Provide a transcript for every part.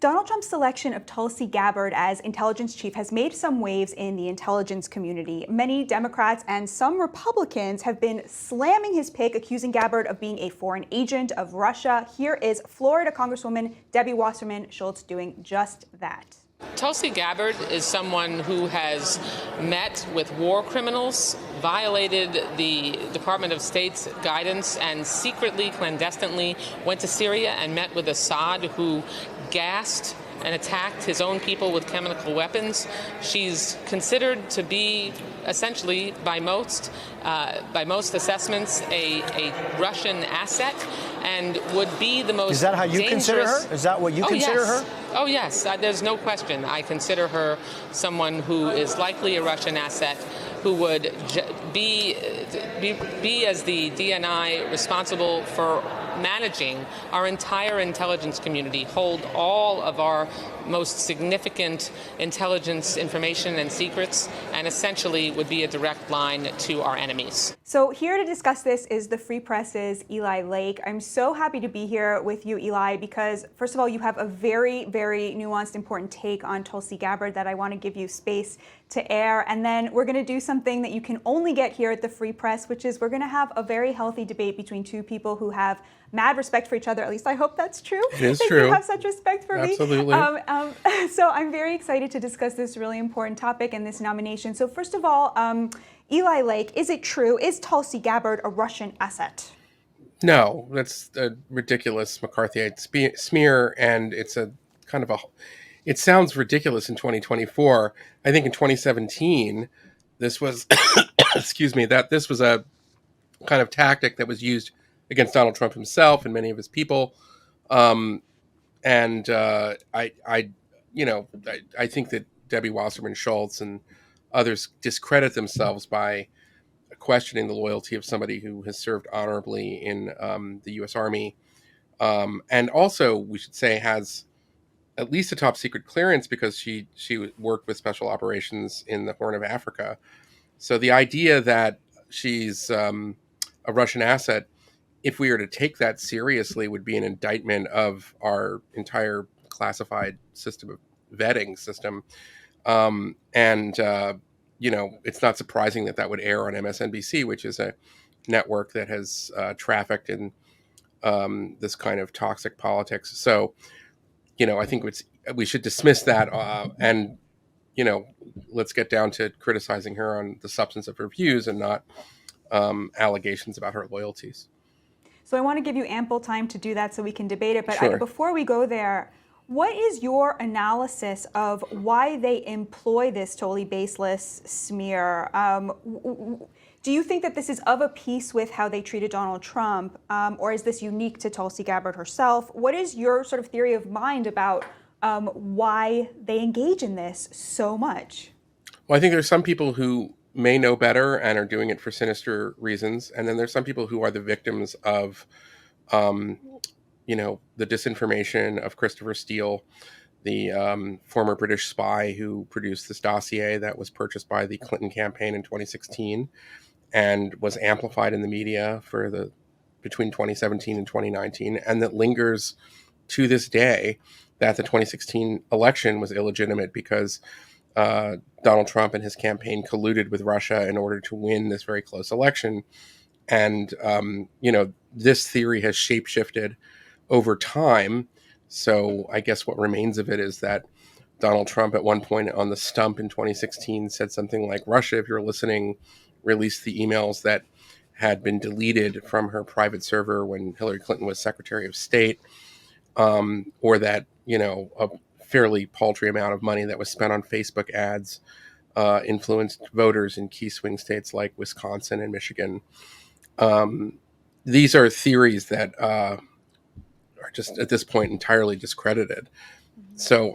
Donald Trump's selection of Tulsi Gabbard as intelligence chief has made some waves in the intelligence community. Many Democrats and some Republicans have been slamming his pick, accusing Gabbard of being a foreign agent of Russia. Here is Florida Congresswoman Debbie Wasserman Schultz doing just that. Tulsi Gabbard is someone who has met with war criminals, violated the Department of State's guidance, and secretly, clandestinely went to Syria and met with Assad, who gassed and attacked his own people with chemical weapons. She's considered to be essentially, by most assessments, a Russian asset, and would be the most. Is that how you consider her? Is that what you consider her? Oh, yes. There's no question. I consider her someone who is likely a Russian asset, who would be as the DNI responsible for managing our entire intelligence community, hold all of our most significant intelligence information and secrets, and essentially would be a direct line to our enemies. So here to discuss this is the Free Press's Eli Lake. I'm so happy to be here with you, Eli, because first of all, you have a very, very nuanced, important take on Tulsi Gabbard that I want to give you space to air. And then we're going to do something that you can only get here at the Free Press, which is we're going to have a very healthy debate between two people who have mad respect for each other. At least I hope that's true. It is that true. You have such respect for Absolutely. me. So I'm very excited to discuss this really important topic and this nomination. So first of all, Eli Lake, is it true? Is Tulsi Gabbard a Russian asset? No, that's a ridiculous McCarthyite smear, and it's a kind of it sounds ridiculous in 2024. I think in 2017, this was, excuse me, this was a kind of tactic that was used against Donald Trump himself and many of his people. I think that Debbie Wasserman Schultz and others discredit themselves by questioning the loyalty of somebody who has served honorably in the U.S. Army, and also, we should say, has at least a top secret clearance because she worked with special operations in the Horn of Africa. So the idea that she's a Russian asset, if we were to take that seriously, would be an indictment of our entire classified system of vetting system. It's not surprising that would air on MSNBC, which is a network that has trafficked in this kind of toxic politics. So, I think we should dismiss that and let's get down to criticizing her on the substance of her views and not allegations about her loyalties. So I want to give you ample time to do that so we can debate it. But Sure. Before we go there, what is your analysis of why they employ this totally baseless smear? Do you think that this is of a piece with how they treated Donald Trump, or is this unique to Tulsi Gabbard herself? What is your sort of theory of mind about why they engage in this so much? Well, I think there's some people who may know better and are doing it for sinister reasons. And then there's some people who are the victims of, the disinformation of Christopher Steele, the former British spy who produced this dossier that was purchased by the Clinton campaign in 2016 and was amplified in the media for between 2017 and 2019, and that lingers to this day, that the 2016 election was illegitimate because Donald Trump and his campaign colluded with Russia in order to win this very close election. And, this theory has shapeshifted over time. So I guess what remains of it is that Donald Trump at one point on the stump in 2016 said something like, Russia, if you're listening, released the emails that had been deleted from her private server when Hillary Clinton was Secretary of State, or that, a fairly paltry amount of money that was spent on Facebook ads influenced voters in key swing states like Wisconsin and Michigan. These are theories that are just at this point entirely discredited. So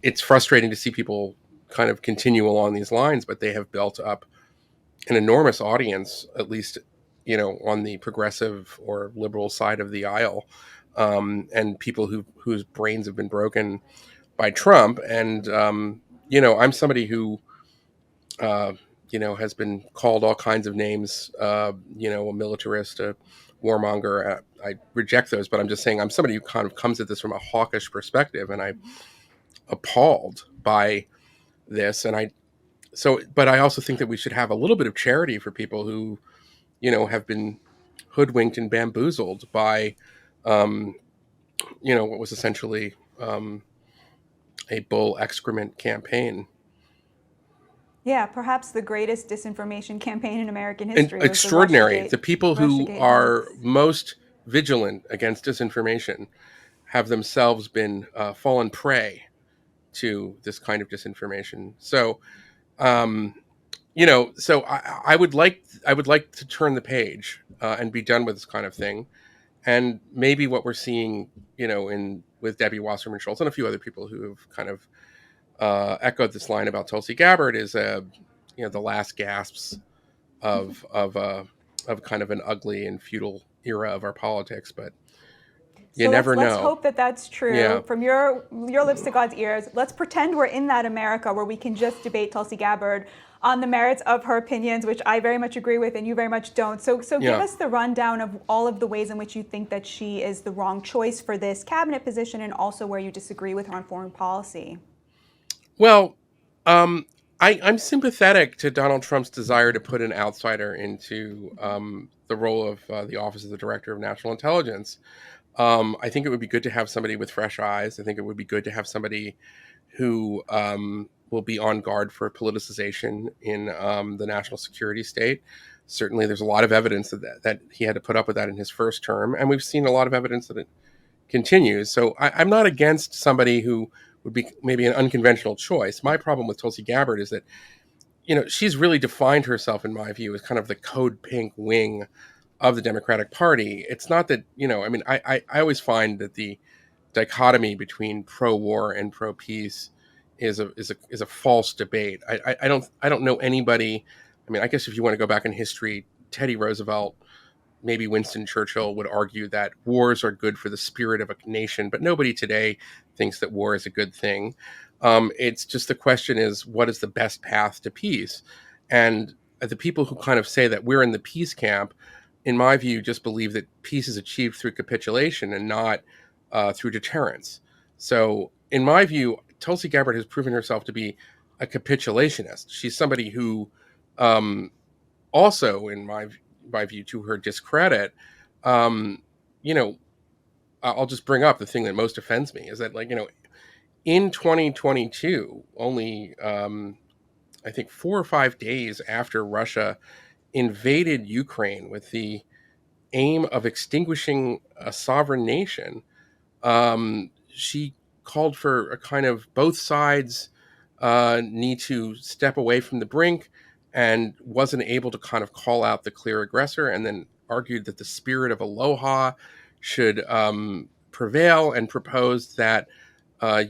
it's frustrating to see people kind of continue along these lines, but they have built up an enormous audience, at least, on the progressive or liberal side of the aisle, and people whose brains have been broken by Trump. And, I'm somebody who, has been called all kinds of names, a militarist, a warmonger. I reject those, but I'm just saying I'm somebody who kind of comes at this from a hawkish perspective, and I'm appalled by this. But I also think that we should have a little bit of charity for people who, have been hoodwinked and bamboozled by, what was essentially a bull excrement campaign. Yeah, perhaps the greatest disinformation campaign in American And history. extraordinary. The people who Russiagate are hoax. most vigilant against disinformation have themselves been fallen prey to this kind of disinformation. So, um, I would like to turn the page and be done with this kind of thing. And maybe what we're seeing, in with Debbie Wasserman Schultz and a few other people who have kind of echoed this line about Tulsi Gabbard is the last gasps of kind of an ugly and futile era of our politics. But you So never let's know. hope that that's true. Yeah. From your lips to God's ears. Let's pretend we're in that America where we can just debate Tulsi Gabbard on the merits of her opinions, which I very much agree with and you very much don't. So give us the rundown of all of the ways in which you think that she is the wrong choice for this cabinet position, and also where you disagree with her on foreign policy. Well, I'm sympathetic to Donald Trump's desire to put an outsider into the role of the Office of the Director of National Intelligence. I think it would be good to have somebody with fresh eyes. I think it would be good to have somebody who will be on guard for politicization in the national security state. Certainly, there's a lot of evidence that he had to put up with that in his first term, and we've seen a lot of evidence that it continues. So I'm not against somebody who would be maybe an unconventional choice. My problem with Tulsi Gabbard is that, she's really defined herself, in my view, as kind of the code pink wing of the Democratic Party. It's not that, I always find that the dichotomy between pro-war and pro-peace is a false debate. I don't know anybody. I guess if you want to go back in history, Teddy Roosevelt, maybe Winston Churchill would argue that wars are good for the spirit of a nation, but nobody today thinks that war is a good thing. It's just the question is, what is the best path to peace? And the people who kind of say that we're in the peace camp, in my view, just believe that peace is achieved through capitulation and not through deterrence. So, in my view, Tulsi Gabbard has proven herself to be a capitulationist. She's somebody who, also, in my view, to her discredit, I'll just bring up the thing that most offends me is that, in 2022, only I think 4 or 5 days after Russia invaded Ukraine with the aim of extinguishing a sovereign nation, she called for a kind of both sides need to step away from the brink, and wasn't able to kind of call out the clear aggressor, and then argued that the spirit of aloha should prevail, and proposed that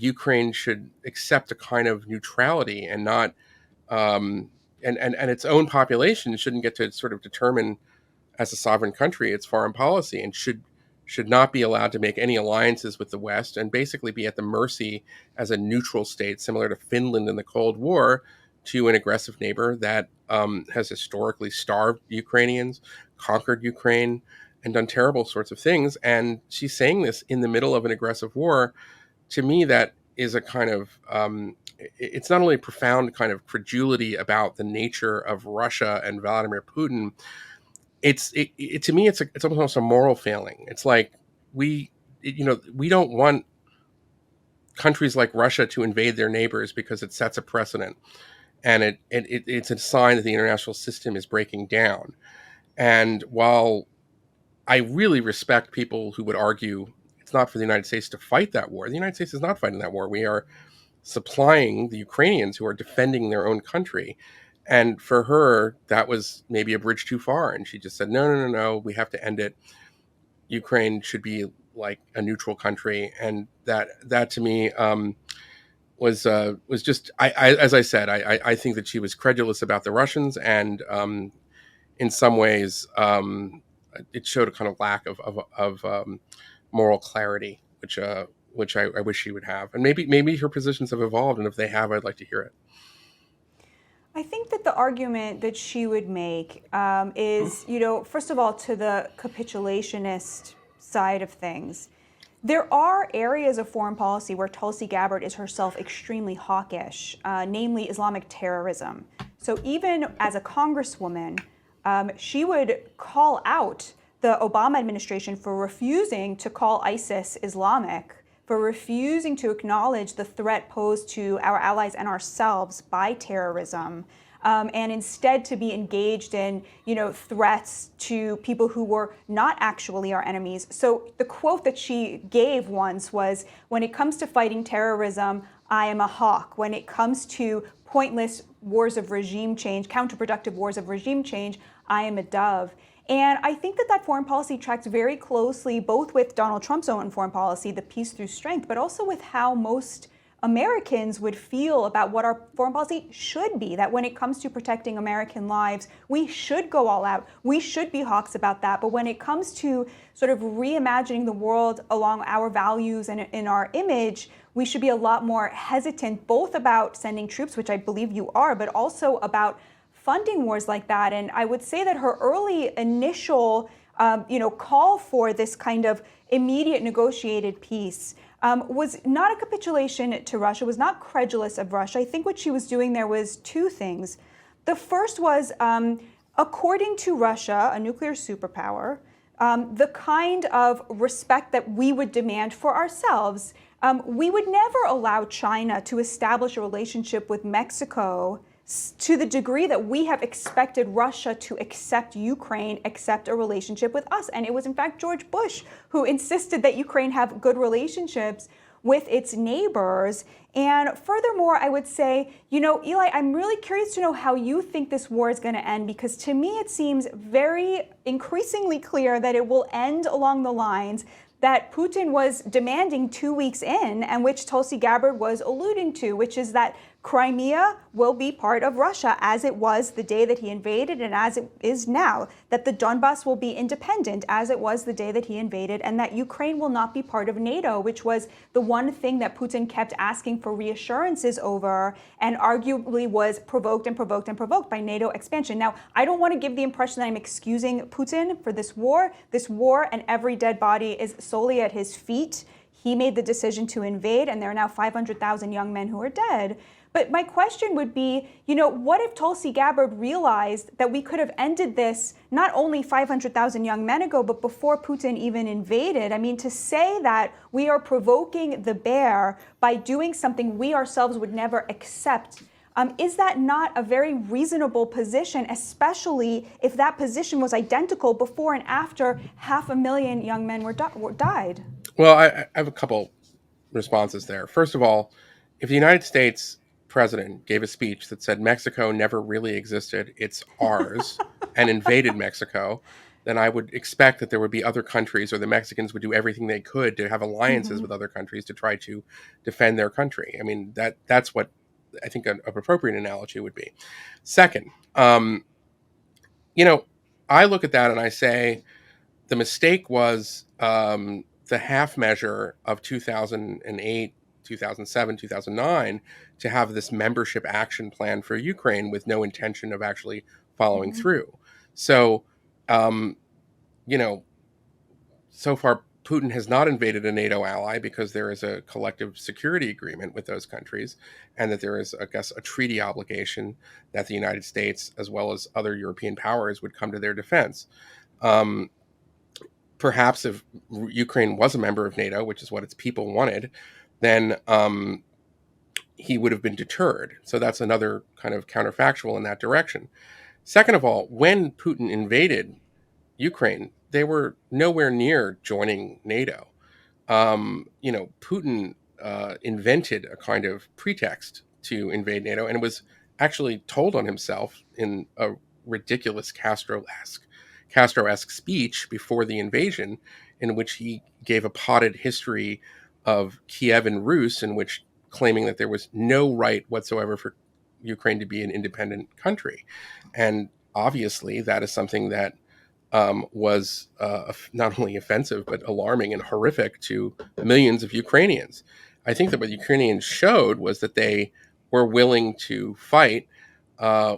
Ukraine should accept a kind of neutrality and not and its own population shouldn't get to sort of determine as a sovereign country its foreign policy, and should not be allowed to make any alliances with the West, and basically be at the mercy as a neutral state, similar to Finland in the Cold War, to an aggressive neighbor that has historically starved Ukrainians, conquered Ukraine, and done terrible sorts of things. And she's saying this in the middle of an aggressive war. To me, that is a kind of it's not only a profound kind of credulity about the nature of Russia and Vladimir Putin. To me, it's almost a moral failing. It's like we don't want countries like Russia to invade their neighbors because it sets a precedent, and it's a sign that the international system is breaking down. And while I really respect people who would argue it's not for the United States to fight that war, the United States is not fighting that war. We are supplying the Ukrainians who are defending their own country. And for her, that was maybe a bridge too far. And she just said, no, we have to end it. Ukraine should be like a neutral country. And that to me was just, as I said, I think that she was credulous about the Russians. And in some ways, it showed a kind of lack of moral clarity, which I wish she would have. And maybe her positions have evolved. And if they have, I'd like to hear it. I think that the argument that she would make is, first of all, to the capitulationist side of things, there are areas of foreign policy where Tulsi Gabbard is herself extremely hawkish, namely Islamic terrorism. So even as a congresswoman, she would call out the Obama administration for refusing to call ISIS Islamic, for refusing to acknowledge the threat posed to our allies and ourselves by terrorism, and instead to be engaged in, threats to people who were not actually our enemies. So the quote that she gave once was, "When it comes to fighting terrorism, I am a hawk. When it comes to pointless wars of regime change, counterproductive wars of regime change, I am a dove." And I think that foreign policy tracks very closely both with Donald Trump's own foreign policy, the peace through strength, but also with how most Americans would feel about what our foreign policy should be, that when it comes to protecting American lives, we should go all out. We should be hawks about that. But when it comes to sort of reimagining the world along our values and in our image, we should be a lot more hesitant, both about sending troops, which I believe you are, but also about funding wars like that. And I would say that her early initial call for this kind of immediate negotiated peace was not a capitulation to Russia, was not credulous of Russia. I think what she was doing there was two things. The first was, according to Russia, a nuclear superpower, the kind of respect that we would demand for ourselves. We would never allow China to establish a relationship with Mexico to the degree that we have expected Russia to accept Ukraine, accept a relationship with us. And it was, in fact, George Bush who insisted that Ukraine have good relationships with its neighbors. And furthermore, I would say, Eli, I'm really curious to know how you think this war is going to end, because to me it seems very increasingly clear that it will end along the lines that Putin was demanding 2 weeks in, and which Tulsi Gabbard was alluding to, which is that Crimea will be part of Russia as it was the day that he invaded and as it is now, that the Donbass will be independent as it was the day that he invaded, and that Ukraine will not be part of NATO, which was the one thing that Putin kept asking for reassurances over and arguably was provoked by NATO expansion. Now, I don't want to give the impression that I'm excusing Putin for this war. This war and every dead body is solely at his feet. He made the decision to invade, and there are now 500,000 young men who are dead. But my question would be, what if Tulsi Gabbard realized that we could have ended this not only 500,000 young men ago, but before Putin even invaded? I mean, to say that we are provoking the bear by doing something we ourselves would never accept, is that not a very reasonable position, especially if that position was identical before and after 500,000 young men died? Well, I have a couple responses there. First of all, if the United States president gave a speech that said Mexico never really existed, it's ours, and invaded Mexico, then I would expect that there would be other countries, or the Mexicans would do everything they could to have alliances with other countries to try to defend their country. I mean, that's what I think an appropriate analogy would be. Second, I look at that and I say the mistake was the half measure of 2008, 2007, 2009, to have this membership action plan for Ukraine with no intention of actually following through. So, so far Putin has not invaded a NATO ally because there is a collective security agreement with those countries, and that there is, I guess, a treaty obligation that the United States, as well as other European powers, would come to their defense. Perhaps if Ukraine was a member of NATO, which is what its people wanted, then he would have been deterred. So that's another kind of counterfactual in that direction. Second of all, when Putin invaded Ukraine, they were nowhere near joining NATO. Putin invented a kind of pretext to invade NATO, and it was actually told on himself in a ridiculous Castro-esque speech before the invasion, in which he gave a potted history of Kievan Rus, in which claiming that there was no right whatsoever for Ukraine to be an independent country. And obviously that is something that was not only offensive, but alarming and horrific to millions of Ukrainians. I think that what the Ukrainians showed was that they were willing to fight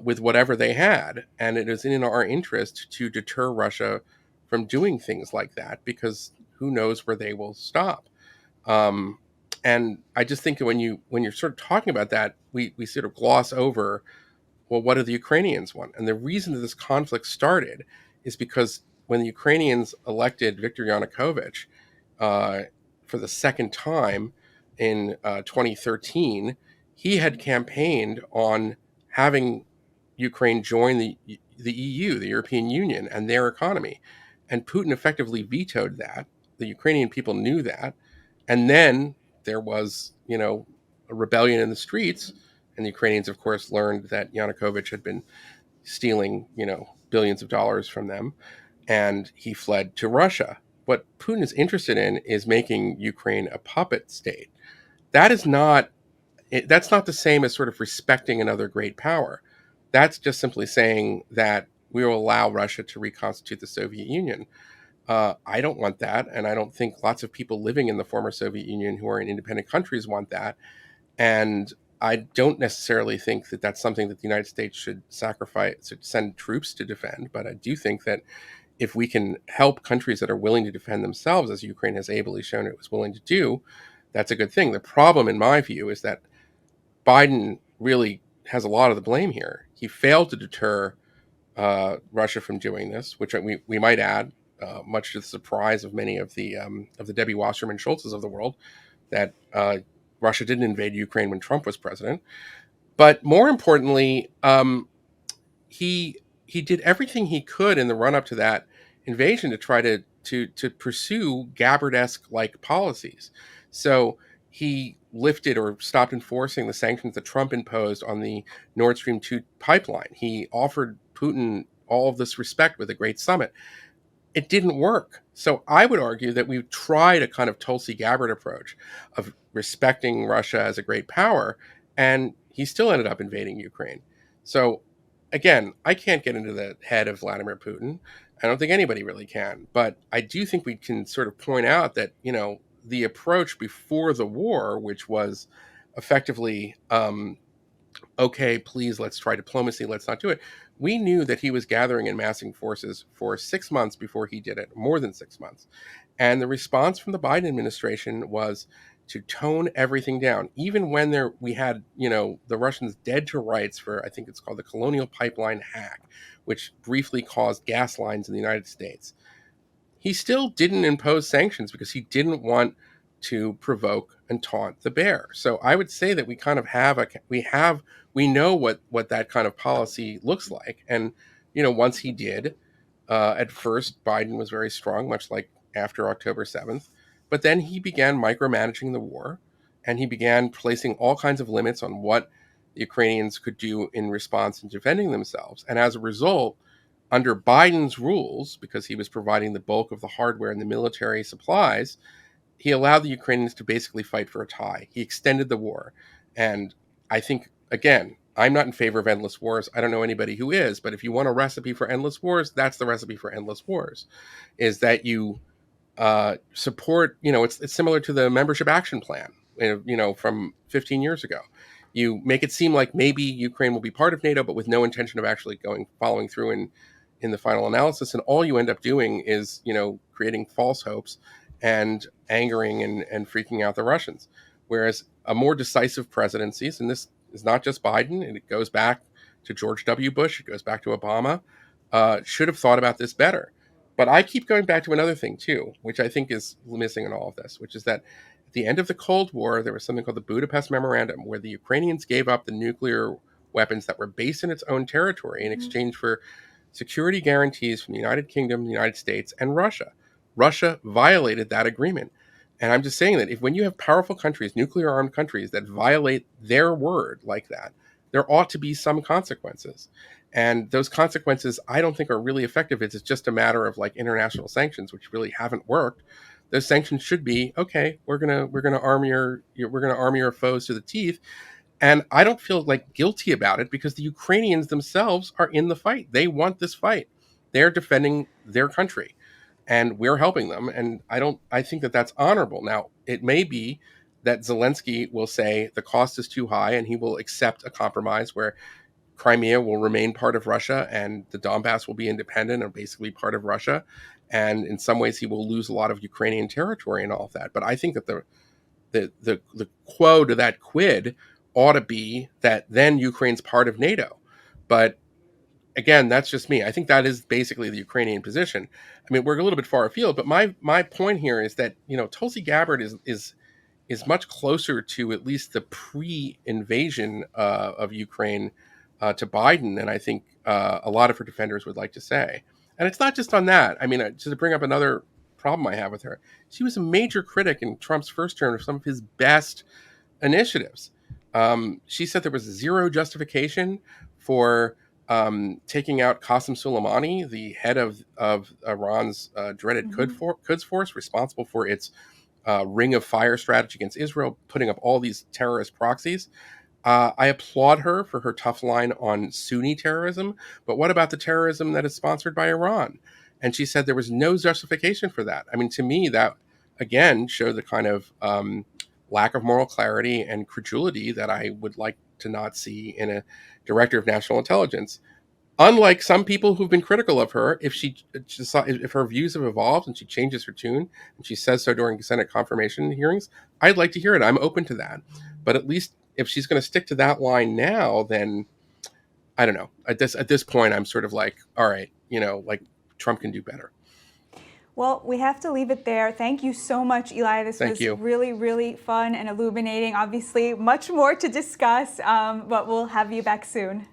with whatever they had. And it is in our interest to deter Russia from doing things like that, because who knows where they will stop. Um, and I just think when you're sort of talking about that, we sort of gloss over, well, what do the Ukrainians want? And the reason that this conflict started is because when the Ukrainians elected Viktor Yanukovych uh, for the second time in 2013, he had campaigned on having Ukraine join the EU, the European Union, and their economy. And Putin effectively vetoed that. The Ukrainian people knew that. And then there was, a rebellion in the streets. And the Ukrainians, of course, learned that Yanukovych had been stealing, billions of dollars from them. And he fled to Russia. What Putin is interested in is making Ukraine a puppet state. That is not that's not the same as sort of respecting another great power. That's just simply saying that we will allow Russia to reconstitute the Soviet Union. I don't want that, and I don't think lots of people living in the former Soviet Union who are in independent countries want that. And I don't necessarily think that that's something that the United States should send troops to defend. But I do think that if we can help countries that are willing to defend themselves, as Ukraine has ably shown it was willing to do, that's a good thing. The problem, in my view, is that Biden really has a lot of the blame here. He failed to deter Russia from doing this, which we might add, much to the surprise of many of the Debbie Wasserman Schultzes of the world, that Russia didn't invade Ukraine when Trump was president. But more importantly, he did everything he could in the run up to that invasion to try to pursue Gabbard-esque like policies. So he lifted or stopped enforcing the sanctions that Trump imposed on the Nord Stream 2 pipeline. He offered Putin all of this respect with a great summit. It didn't work. So I would argue that we've tried a kind of Tulsi Gabbard approach of respecting Russia as a great power, and he still ended up invading Ukraine. So again, I can't get into the head of Vladimir Putin. I don't think anybody really can. But I do think we can sort of point out that, the approach before the war, which was effectively, okay, please, let's try diplomacy, let's not do it. We knew that he was gathering and massing forces for 6 months before he did it, more than 6 months. And the response from the Biden administration was to tone everything down. Even when we had, the Russians dead to rights for, I think it's called the Colonial Pipeline hack, which briefly caused gas lines in the United States. He still didn't impose sanctions because he didn't want to provoke and taunt the bear. So I would say that we kind of we know what that kind of policy looks like. And, once he did, at first, Biden was very strong, much like after October 7th. But then he began micromanaging the war, and he began placing all kinds of limits on what the Ukrainians could do in response and defending themselves. And as a result, under Biden's rules, because he was providing the bulk of the hardware and the military supplies, he allowed the Ukrainians to basically fight for a tie. He extended the war. And I think, again, I'm not in favor of endless wars. I don't know anybody who is, but if you want a recipe for endless wars, that's the recipe for endless wars, is that you support, it's similar to the membership action plan, from 15 years ago. You make it seem like maybe Ukraine will be part of NATO, but with no intention of actually following through in the final analysis. And all you end up doing is, creating false hopes and angering and freaking out the Russians. Whereas a more decisive presidencies, and this is not just Biden, and it goes back to George W. Bush, it goes back to Obama, should have thought about this better. But I keep going back to another thing, too, which I think is missing in all of this, which is that at the end of the Cold War, there was something called the Budapest Memorandum, where the Ukrainians gave up the nuclear weapons that were based in its own territory in exchange for security guarantees from the United Kingdom, the United States, and Russia. Russia violated that agreement. And I'm just saying that when you have powerful countries, nuclear armed countries, that violate their word like that, there ought to be some consequences. And those consequences, I don't think are really effective. It's just a matter of like international sanctions, which really haven't worked. Those sanctions should be, okay, we're gonna arm your foes to the teeth. And I don't feel like guilty about it because the Ukrainians themselves are in the fight. They want this fight. They're defending their country, and we're helping them. And I think that that's honorable. Now, it may be that Zelensky will say the cost is too high and he will accept a compromise where Crimea will remain part of Russia, and the Donbass will be independent and basically part of Russia. And in some ways, he will lose a lot of Ukrainian territory and all of that. But I think that the quo to that quid ought to be that then Ukraine's part of NATO. But again, that's just me. I think that is basically the Ukrainian position. I mean, we're a little bit far afield, but my point here is that, you know, Tulsi Gabbard is much closer to at least the pre-invasion of Ukraine to Biden, and I think a lot of her defenders would like to say. And it's not just on that. I mean, just to bring up another problem I have with her, she was a major critic in Trump's first term of some of his best initiatives. She said there was zero justification for taking out Qasem Soleimani, the head of Iran's dreaded Quds Force, responsible for its ring of fire strategy against Israel, putting up all these terrorist proxies. I applaud her for her tough line on Sunni terrorism, but what about the terrorism that is sponsored by Iran? And she said there was no justification for that. I mean, to me, that again showed the kind of lack of moral clarity and credulity that I would like to not see in a director of national intelligence. Unlike some people who've been critical of her, if her views have evolved and she changes her tune, and she says so during Senate confirmation hearings, I'd like to hear it. I'm open to that. But at least if she's going to stick to that line now, then I don't know. At this point, I'm sort of like, all right, you know, like Trump can do better. Well, we have to leave it there. Thank you so much, Eli. This was really, really fun and illuminating. Obviously, much more to discuss, but we'll have you back soon.